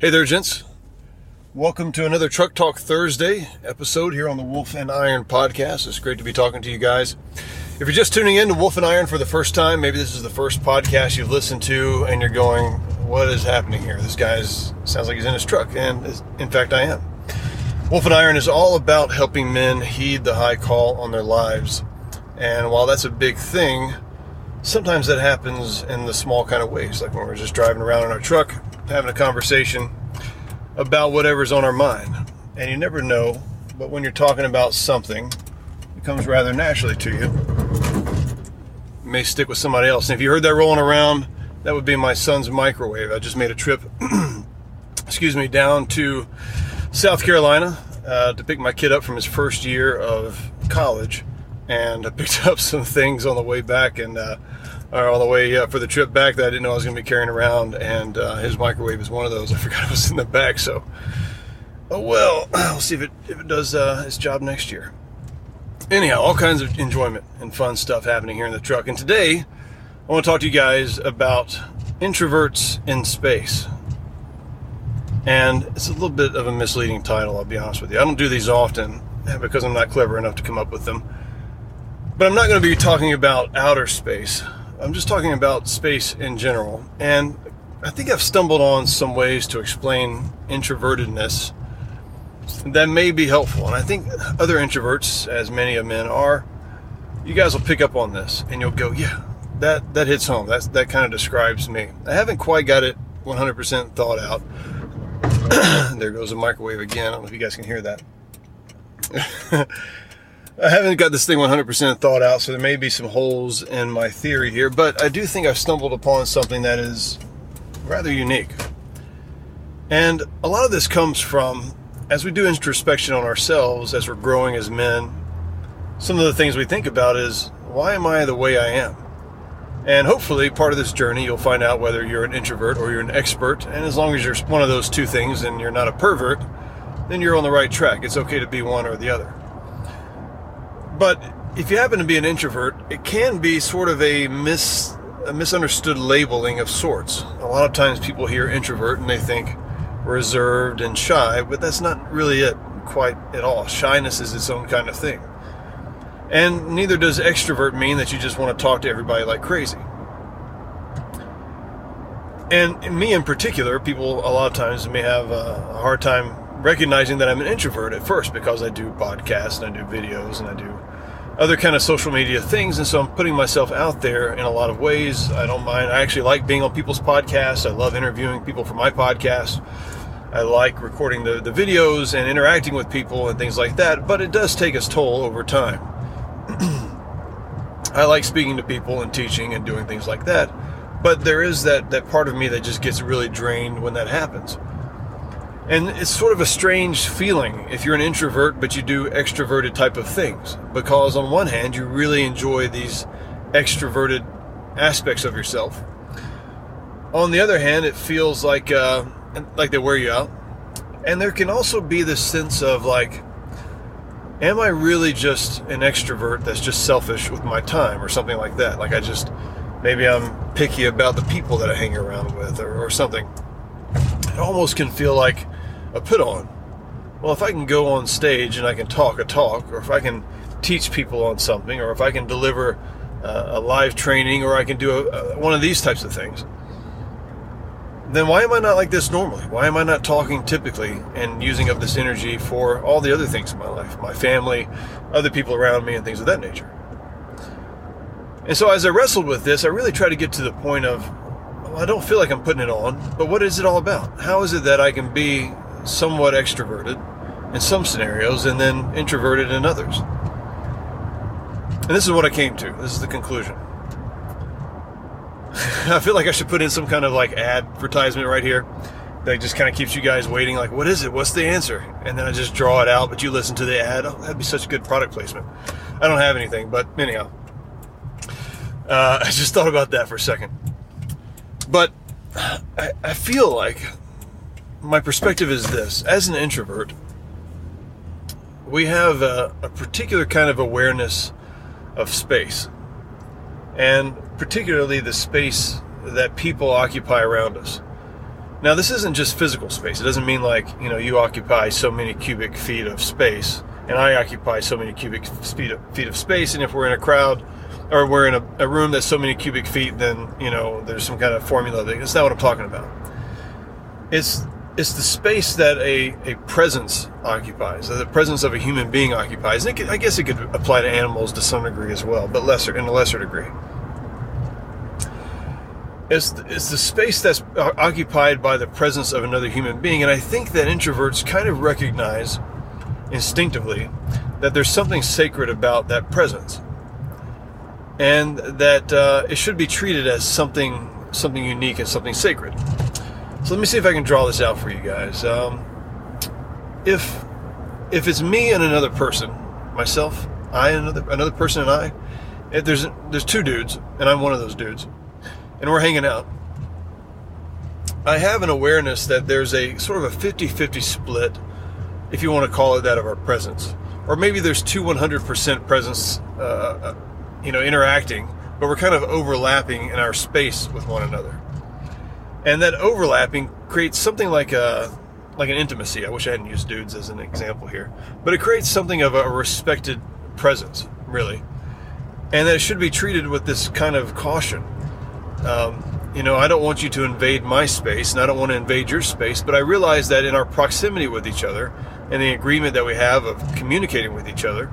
Hey there, gents. Welcome to another Truck Talk Thursday episode here on the Wolf and Iron podcast. It's great to be talking to you guys. If you're just tuning in to Wolf and Iron for the first time, maybe this is the first podcast you've listened to and you're going, what is happening here? This guy sounds like he's in his truck. And in fact, I am. Wolf and Iron is all about helping men heed the high call on their lives. And while that's a big thing, sometimes that happens in the small kind of ways, like when we're just driving around in our truck, having a conversation about whatever's on our mind. And you never know, but when you're talking about something, it comes rather naturally to you. It may stick with somebody else. And if you heard that rolling around, that would be my son's microwave. I just made a trip, down to South Carolina to pick my kid up from his first year of college. And I picked up some things on the way back and on the way for the trip back that I didn't know I was going to be carrying around, and his microwave is one of those. I forgot it was in the back, so we'll see if it does its job next year. Anyhow, all kinds of enjoyment and fun stuff happening here in the truck, and today I want to talk to you guys about introverts in space. And it's a little bit of a misleading title, I'll be honest with you. I don't do these often because I'm not clever enough to come up with them. But I'm not going to be talking about outer space. I'm just talking about space in general. And I think I've stumbled on some ways to explain introvertedness that may be helpful. And I think other introverts, as many of men are, you guys will pick up on this and you'll go, yeah, that hits home. That kind of describes me. I haven't quite got it 100% thought out. There goes the microwave again. I don't know if you guys can hear that. I haven't got this thing 100% thought out, so there may be some holes in my theory here, but I do think I've stumbled upon something that is rather unique. And a lot of this comes from, as we do introspection on ourselves, as we're growing as men, some of the things we think about is, why am I the way I am? And hopefully part of this journey you'll find out whether you're an introvert or you're an expert, and as long as you're one of those two things and you're not a pervert, then you're on the right track. It's okay to be one or the other. But if you happen to be an introvert, it can be sort of a misunderstood labeling of sorts. A lot of times people hear introvert and they think reserved and shy, but that's not really it quite at all. Shyness is its own kind of thing. And neither does extrovert mean that you just want to talk to everybody like crazy. And me in particular, people a lot of times may have a hard time recognizing that I'm an introvert at first because I do podcasts and I do videos and I do other kind of social media things, and so I'm putting myself out there in a lot of ways. I don't mind. I actually like being on people's podcasts. I love interviewing people for my podcast. I like recording the videos and interacting with people and things like that, but it does take its toll over time. I like speaking to people and teaching and doing things like that, but there is that part of me that just gets really drained when that happens. And it's sort of a strange feeling if you're an introvert, but you do extroverted type of things. Because on one hand, you really enjoy these extroverted aspects of yourself. On the other hand, it feels like they wear you out. And there can also be this sense of like, am I really just an extrovert that's just selfish with my time or something like that? Like maybe I'm picky about the people that I hang around with or something. It almost can feel like a put on. Well, if I can go on stage and I can talk a talk, or if I can teach people on something, or if I can deliver a live training, or I can do one of these types of things, then why am I not like this normally? Why am I not talking typically and using up this energy for all the other things in my life, my family, other people around me, and things of that nature? And so as I wrestled with this, I really tried to get to the point of, I don't feel like I'm putting it on, but what is it all about? How is it that I can be somewhat extroverted in some scenarios and then introverted in others? And this is what I came to. This is the conclusion. I feel like I should put in some kind of like advertisement right here that just kind of keeps you guys waiting, like, what is it? What's the answer? And then I just draw it out, but you listen to the ad. Oh, that'd be such a good product placement. I don't have anything, but anyhow. I just thought about that for a second. But I feel like my perspective is this. As an introvert, we have a particular kind of awareness of space. And particularly the space that people occupy around us. Now, this isn't just physical space. It doesn't mean like, you occupy so many cubic feet of space and I occupy so many cubic feet of space. And if we're in a crowd or we're in a room that's so many cubic feet, then, there's some kind of formula. That's not what I'm talking about. It's the space that a presence occupies, the presence of a human being occupies. And I guess it could apply to animals to some degree as well, but in a lesser degree. It's the space that's occupied by the presence of another human being. And I think that introverts kind of recognize instinctively that there's something sacred about that presence. And that it should be treated as something unique and something sacred. So let me see if I can draw this out for you guys. If it's me and another person, myself, another person and I, if there's two dudes, and I'm one of those dudes, and we're hanging out, I have an awareness that there's a sort of a 50-50 split, if you want to call it that, of our presence. Or maybe there's 100% presence, interacting, but we're kind of overlapping in our space with one another. And that overlapping creates something like an intimacy. I wish I hadn't used dudes as an example here. But it creates something of a respected presence, really. And that it should be treated with this kind of caution. I don't want you to invade my space, and I don't want to invade your space, but I realize that in our proximity with each other and the agreement that we have of communicating with each other,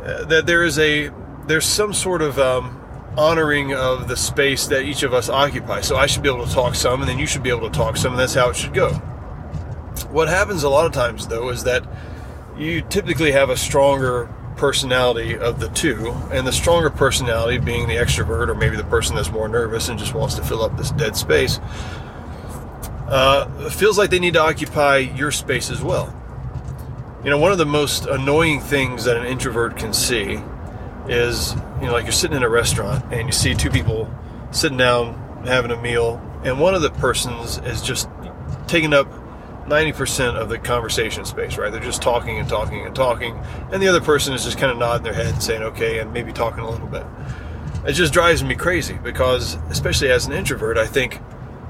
that there's some sort of honoring of the space that each of us occupy. So I should be able to talk some, and then you should be able to talk some, and that's how it should go. What happens a lot of times, though, is that you typically have a stronger personality of the two, and the stronger personality being the extrovert, or maybe the person that's more nervous and just wants to fill up this dead space, feels like they need to occupy your space as well. One of the most annoying things that an introvert can see is, like you're sitting in a restaurant and you see two people sitting down having a meal, and one of the persons is just taking up 90% of the conversation space, right? They're just talking and talking and talking, and the other person is just kind of nodding their head and saying okay, and maybe talking a little bit. It just drives me crazy, because especially as an introvert, I think,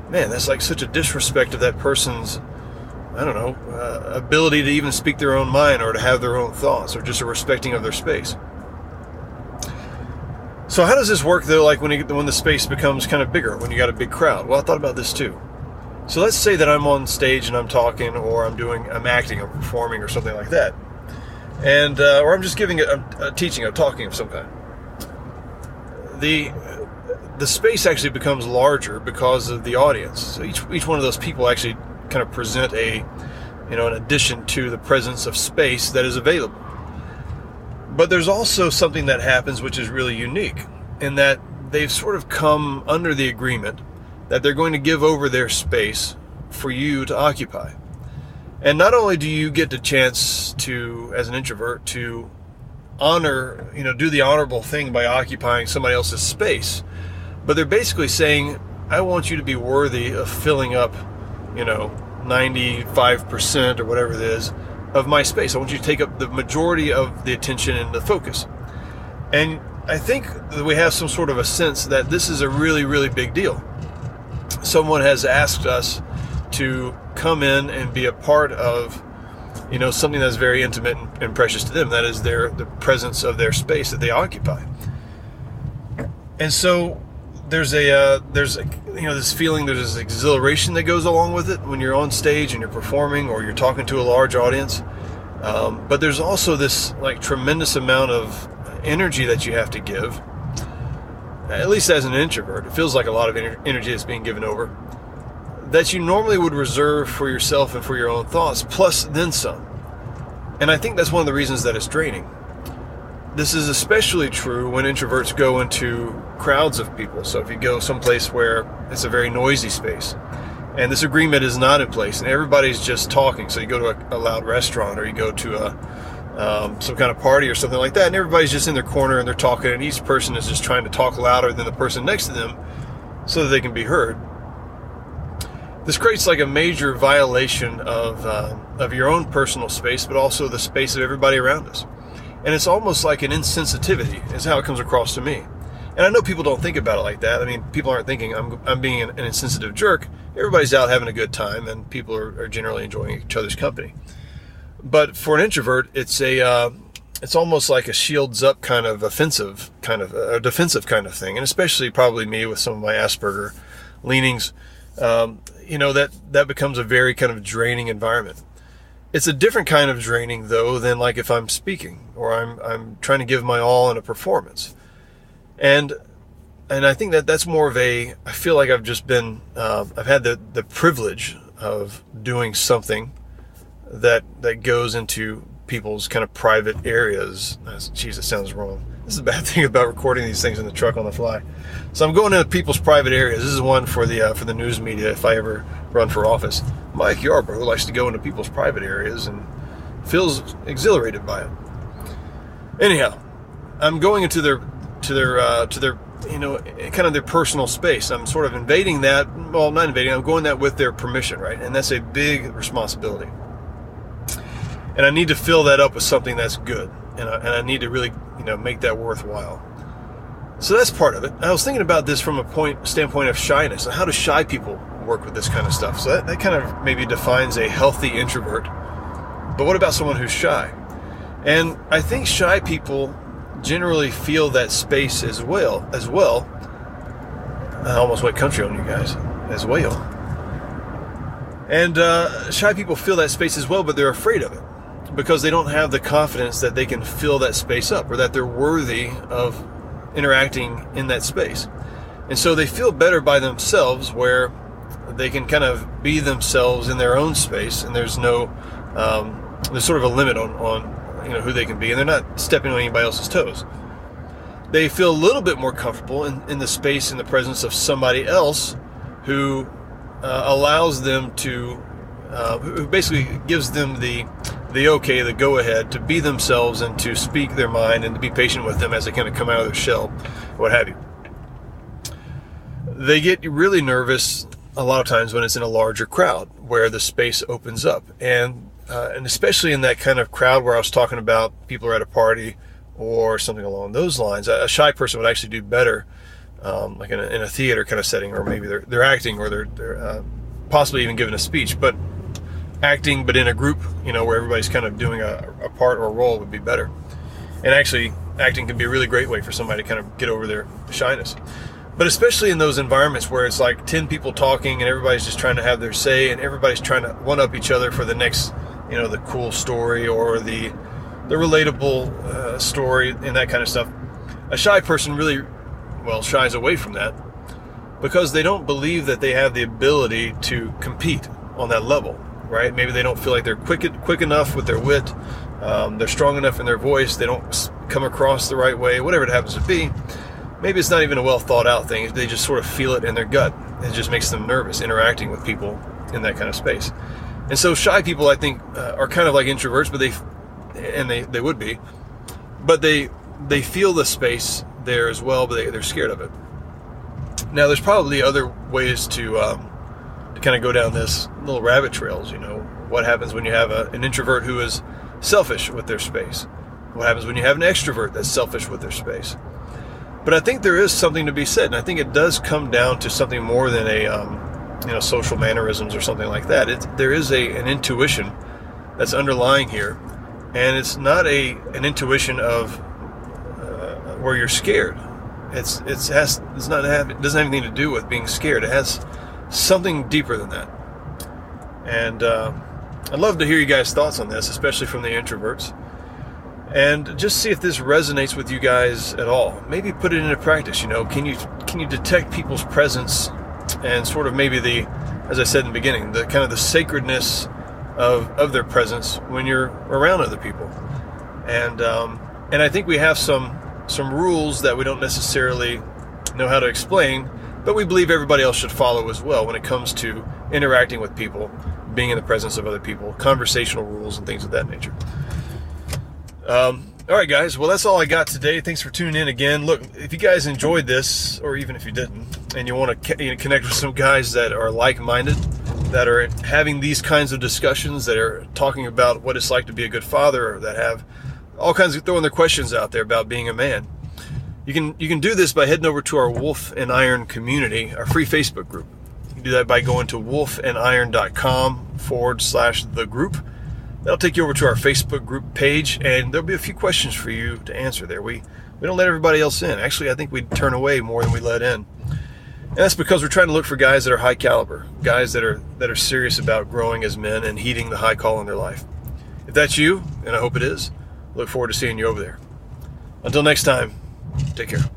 man, that's like such a disrespect of that person's, ability to even speak their own mind or to have their own thoughts, or just a respecting of their space. So how does this work, though, like when the space becomes kind of bigger, when you got a big crowd? Well, I thought about this too. So let's say that I'm on stage and I'm talking, or I'm acting, I'm performing, or something like that, and or I'm just giving a teaching, a talking of some kind. The space actually becomes larger because of the audience. So each one of those people actually kind of present an addition to the presence of space that is available. But there's also something that happens which is really unique, in that they've sort of come under the agreement that they're going to give over their space for you to occupy. And not only do you get the chance to, as an introvert, to honor, do the honorable thing by occupying somebody else's space, but they're basically saying, I want you to be worthy of filling up, 95% or whatever it is of my space. I want you to take up the majority of the attention and the focus. And I think that we have some sort of a sense that this is a really, really big deal. Someone has asked us to come in and be a part of, something that's very intimate and precious to them. That is the presence of their space that they occupy. And so there's this feeling, there's this exhilaration that goes along with it when you're on stage and you're performing or you're talking to a large audience. But there's also this tremendous amount of energy that you have to give. At least as an introvert, it feels like a lot of energy is being given over, that you normally would reserve for yourself and for your own thoughts, plus then some. And I think that's one of the reasons that it's draining. This is especially true when introverts go into crowds of people. So if you go someplace where it's a very noisy space, and this agreement is not in place, and everybody's just talking, so you go to a loud restaurant, or you go to some kind of party or something like that, and everybody's just in their corner and they're talking, and each person is just trying to talk louder than the person next to them so that they can be heard. This creates a major violation of your own personal space, but also the space of everybody around us. And it's almost like an insensitivity is how it comes across to me. And I know people don't think about it like that. I mean, people aren't thinking I'm being an insensitive jerk. Everybody's out having a good time, and people are generally enjoying each other's company. But for an introvert, it's almost like a shields up kind of offensive kind of a defensive kind of thing. And especially probably me with some of my Asperger leanings, that becomes a very kind of draining environment. It's a different kind of draining though than like if I'm speaking or I'm trying to give my all in a performance. And I think that's more of I feel like I've just been, I've had the privilege of doing something that goes into people's kind of private areas. Geez, it sounds wrong. This is a bad thing about recording these things in the truck on the fly. So I'm going into people's private areas. This is one for the news media if I ever run for office. Mike Yarbrough likes to go into people's private areas and feels exhilarated by it. Anyhow, I'm going into their kind of their personal space. I'm sort of invading that. Well, not invading. I'm going that with their permission, right? And that's a big responsibility. And I need to fill that up with something that's good. And I need to really, make that worthwhile. So that's part of it. I was thinking about this from a standpoint of shyness. And how do shy people work with this kind of stuff? So that kind of maybe defines a healthy introvert. But what about someone who's shy? And I think shy people generally feel that space as well. I almost went country on you guys. As well. And shy people feel that space as well, but they're afraid of it because they don't have the confidence that they can fill that space up or that they're worthy of interacting in that space. And so they feel better by themselves where they can kind of be themselves in their own space, and there's no there's sort of a limit on who they can be, and they're not stepping on anybody else's toes. They feel a little bit more comfortable in the space, in the presence of somebody else who allows them to, who basically gives them the go ahead to be themselves and to speak their mind and to be patient with them as they kind of come out of their shell, what have you. They get really nervous a lot of times when it's in a larger crowd where the space opens up, and especially in that kind of crowd where I was talking about people are at a party or something along those lines. A shy person would actually do better, like in a theater kind of setting, or maybe they're acting, or they're possibly even giving a speech, but acting, but in a group, where everybody's kind of doing a part or a role would be better. And actually, acting can be a really great way for somebody to kind of get over their shyness. But especially in those environments where it's like 10 people talking and everybody's just trying to have their say and everybody's trying to one-up each other for the next, the cool story or the relatable story and that kind of stuff. A shy person really, shies away from that because they don't believe that they have the ability to compete on that level, right? Maybe they don't feel like they're quick enough with their wit. They're strong enough in their voice. They don't come across the right way, whatever it happens to be. Maybe it's not even a well thought out thing. They just sort of feel it in their gut. It just makes them nervous interacting with people in that kind of space. And so shy people, I think, are kind of like introverts, but they would be, but they feel the space there as well, but they're scared of it. Now, there's probably other ways to kind of go down this little rabbit trails. What happens when you have an introvert who is selfish with their space? What happens when you have an extrovert that's selfish with their space? But I think there is something to be said, and I think it does come down to something more than social mannerisms or something like that. There is an intuition that's underlying here, and it's not an intuition of where you're scared. It doesn't have anything to do with being scared. It has something deeper than that. And I'd love to hear you guys' thoughts on this, especially from the introverts. And just see if this resonates with you guys at all. Maybe put it into practice. Can you detect people's presence and sort of maybe as I said in the beginning, the kind of the sacredness of their presence when you're around other people. And I think we have some rules that we don't necessarily know how to explain, but we believe everybody else should follow as well when it comes to interacting with people, being in the presence of other people, conversational rules and things of that nature. All right, guys. Well, that's all I got today. Thanks for tuning in again. Look, if you guys enjoyed this, or even if you didn't, and you want to connect with some guys that are like-minded, that are having these kinds of discussions, that are talking about what it's like to be a good father, or that have all kinds of throwing their questions out there about being a man, You can do this by heading over to our Wolf and Iron community, our free Facebook group. You can do that by going to wolfandiron.com/the group. That'll take you over to our Facebook group page, and there'll be a few questions for you to answer there. We don't let everybody else in. Actually, I think we turn away more than we let in. And that's because we're trying to look for guys that are high caliber, guys that are serious about growing as men and heeding the high call in their life. If that's you, and I hope it is, look forward to seeing you over there. Until next time, take care.